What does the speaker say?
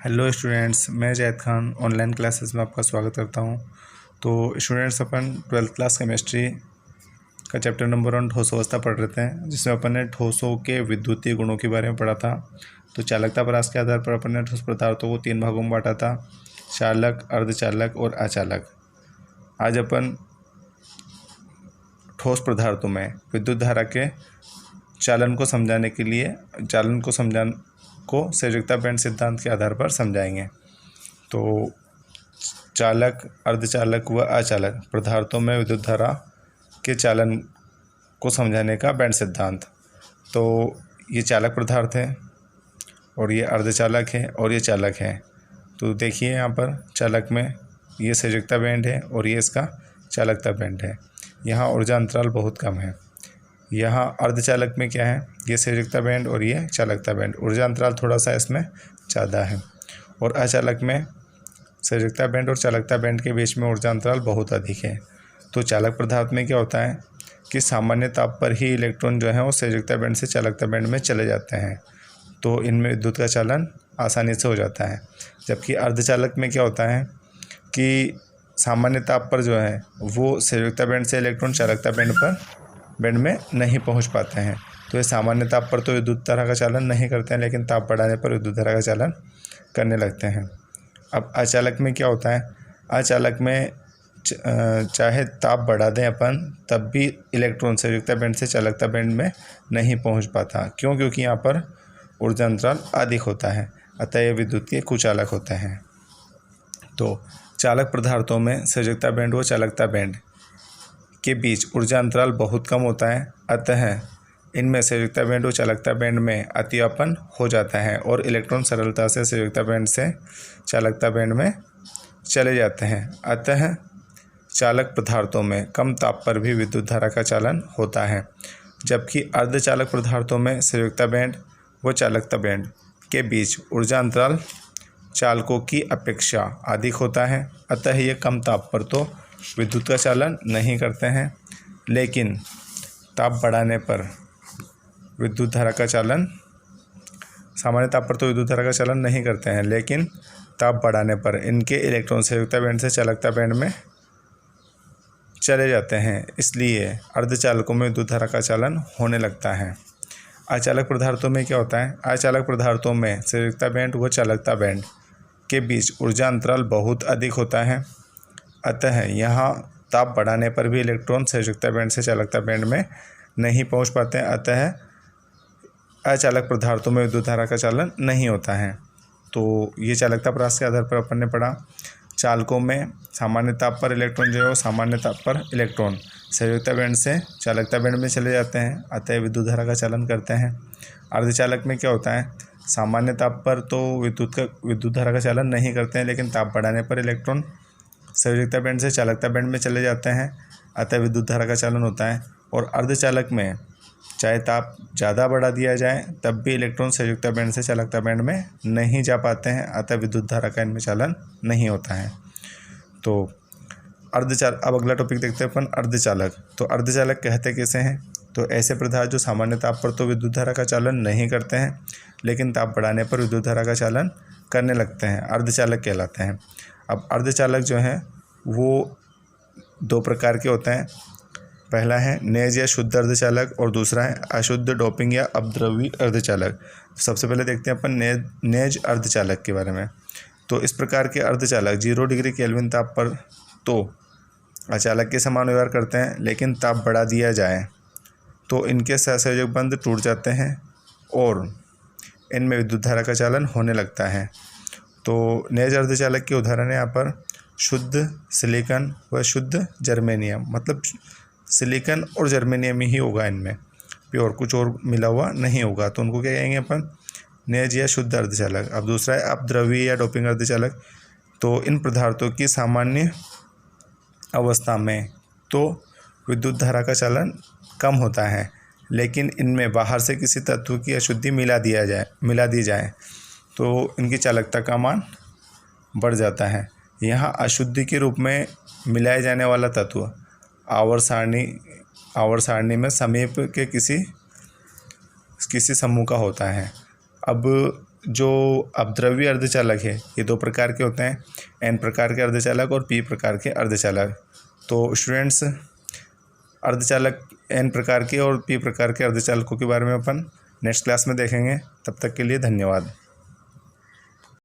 Hello students, मैं Zaid Khan online classes में आपका स्वागत करता हूं। तो स्टूडेंट्स, अपन 12th क्लास केमिस्ट्री का चैप्टर नंबर 1 ठोस अवस्था पढ़ रहे थे, जिसमें अपन ने ठोसों के विद्युतीय गुणों के बारे में पढ़ा था। तो चालकता परास के आधार पर अपन ने ठोस पदार्थों को 3 भागों में बांटा था: चालक, अर्धचालक और अचालक। आज अपन ठोस पदार्थों में विद्युत धारा के चालन को संयोजकता बैंड सिद्धांत के आधार पर समझाएंगे। तो चालक, अर्धचालक व अचालक पदार्थों में विद्युत धारा के चालन को समझाने का बैंड सिद्धांत। तो ये चालक पदार्थ है और ये अर्धचालक है और ये चालक है। तो देखिए यहाँ पर चालक में ये संयोजकता बैंड है और ये इसका चालकता बैंड है। यहाँ ऊर्जा अंतराल बहुत कम है। यहाँ अर्धचालक में क्या है, ये संयोजकता बैंड और ये चालकता बैंड, ऊर्जा अंतराल थोड़ा सा इसमें ज़्यादा है। और अचालक में संयोजकता बैंड और चालकता बैंड के बीच में ऊर्जा अंतराल बहुत अधिक है। तो चालक पदार्थ में क्या होता है कि सामान्य ताप पर ही इलेक्ट्रॉन जो है वो संयोजकता बैंड से चालकता बैंड में चले जाते हैं, तो इनमें विद्युत का चालन आसानी से हो जाता है। जबकि अर्धचालक में क्या होता है कि सामान्य ताप पर जो है वो संयोजकता बैंड से इलेक्ट्रॉन चालकता बैंड में नहीं पहुंच पाते हैं। तो ये सामान्य ताप पर तो विद्युत धारा का चालन नहीं करते हैं, लेकिन ताप बढ़ाने पर विद्युत धारा का चालन करने लगते हैं। अब अचालक में क्या होता है, अचालक में चाहे ताप बढ़ा दें अपन, तब भी इलेक्ट्रॉन संयोजकता बैंड से चालकता बैंड में नहीं पहुंच पाता। क्यों? क्योंकि यहाँ पर ऊर्जा अंतराल अधिक होता है, अतः ये विद्युत के कुचालक होते हैं। तो चालक पदार्थों में संयोजकता बैंड व चालकता बैंड के बीच ऊर्जा अंतराल बहुत कम होता है, अतः इनमें संयोजकता बैंड और चालकता बैंड में अतिव्यापन हो जाता है और इलेक्ट्रॉन सरलता से संयोजकता बैंड से चालकता बैंड में चले जाते हैं। अतः चालक पदार्थों में कम ताप पर भी विद्युत धारा का चालन होता है, जबकि अर्धचालक पदार्थों में संयोजकता बैंड व चालकता बैंड के बीच ऊर्जा अंतराल चालकों की अपेक्षा अधिक होता है। अतः ये कम ताप पर तो विद्युत का चालन नहीं करते हैं, लेकिन ताप बढ़ाने पर विद्युत धारा का चालन, सामान्य ताप पर तो विद्युत धारा का चालन नहीं करते हैं, लेकिन ताप बढ़ाने पर इनके इलेक्ट्रॉन संयोजकता बैंड से चालकता बैंड में चले जाते हैं। इसलिए अर्धचालकों में विद्युत धारा का चालन होने लगता है। अचालक पदार्थों में क्या होता है, अचालक पदार्थों में संयोजकता बैंड व चालकता बैंड के बीच ऊर्जा अंतराल बहुत अधिक होता है, अतः यहाँ ताप बढ़ाने पर भी इलेक्ट्रॉन संयोजकता बैंड से चालकता बैंड में नहीं पहुँच पाते हैं, अतः अचालक पदार्थों में विद्युत धारा का चालन नहीं होता है। तो ये चालकता परास के आधार पर अपन ने पढ़ा। चालकों में सामान्य ताप पर इलेक्ट्रॉन जो है वो सामान्य ताप पर इलेक्ट्रॉन संयोजकता बैंड से चालकता बैंड में चले जाते हैं, अतः विद्युत धारा का चालन करते हैं। अर्धचालक में क्या होता है, सामान्य ताप पर तो विद्युत धारा का चालन नहीं करते हैं, लेकिन ताप बढ़ाने पर इलेक्ट्रॉन संयोजकता बैंड से चालकता बैंड में चले जाते हैं, अतः विद्युत धारा का चालन होता है। और अर्धचालक में चाहे ताप ज़्यादा बढ़ा दिया जाए, तब भी इलेक्ट्रॉन संयोजकता बैंड से चालकता बैंड में नहीं जा पाते हैं, अतः विद्युत धारा का इनमें चालन नहीं होता है। तो अब अगला टॉपिक देखते हैं अपन, अर्धचालक। तो अर्धचालक कहते कैसे हैं, तो ऐसे पदार्थ जो सामान्य ताप पर तो विद्युत धारा का चालन नहीं करते हैं, लेकिन ताप बढ़ाने पर विद्युत धारा का चालन करने लगते हैं, अर्धचालक कहलाते हैं। अब अर्धचालक जो हैं वो 2 प्रकार के होते हैं। पहला है नेज या शुद्ध अर्धचालक और दूसरा है अशुद्ध, डोपिंग या अपद्रवी अर्धचालक। सबसे पहले देखते हैं अपन नेज अर्धचालक के बारे में। तो इस प्रकार के अर्धचालक 0 डिग्री केल्विन ताप पर तो अचालक के समान व्यवहार करते हैं, लेकिन ताप बढ़ा दिया जाए तो इनके सहसंयोजक बंध टूट जाते हैं और इनमें विद्युत धारा का चालन होने लगता है। तो नेज अर्धचालक के उदाहरण है यहाँ पर शुद्ध सिलिकॉन व शुद्ध जर्मेनियम, मतलब सिलिकॉन और जर्मेनियम ही होगा इनमें, प्योर, कुछ और मिला हुआ नहीं होगा, तो उनको क्या कहेंगे अपन, नेज या शुद्ध अर्धचालक। अब दूसरा है अपद्रव्य या डोपिंग अर्धचालक। तो इन पदार्थों की सामान्य अवस्था में तो विद्युत धारा का चालन कम होता है, लेकिन इनमें बाहर से किसी तत्व की अशुद्धि मिला दी जाए तो इनकी चालकता का मान बढ़ जाता है। यहाँ अशुद्धि के रूप में मिलाए जाने वाला तत्व आवर्त सारणी में समीप के किसी समूह का होता है। अब जो अपद्रव्य अर्धचालक है ये दो प्रकार के होते हैं, एन प्रकार के अर्धचालक और पी प्रकार के अर्धचालक। तो स्टूडेंट्स, अर्धचालक एन प्रकार के और पी प्रकार के अर्धचालकों के बारे में अपन नेक्स्ट क्लास में देखेंगे। तब तक के लिए धन्यवाद।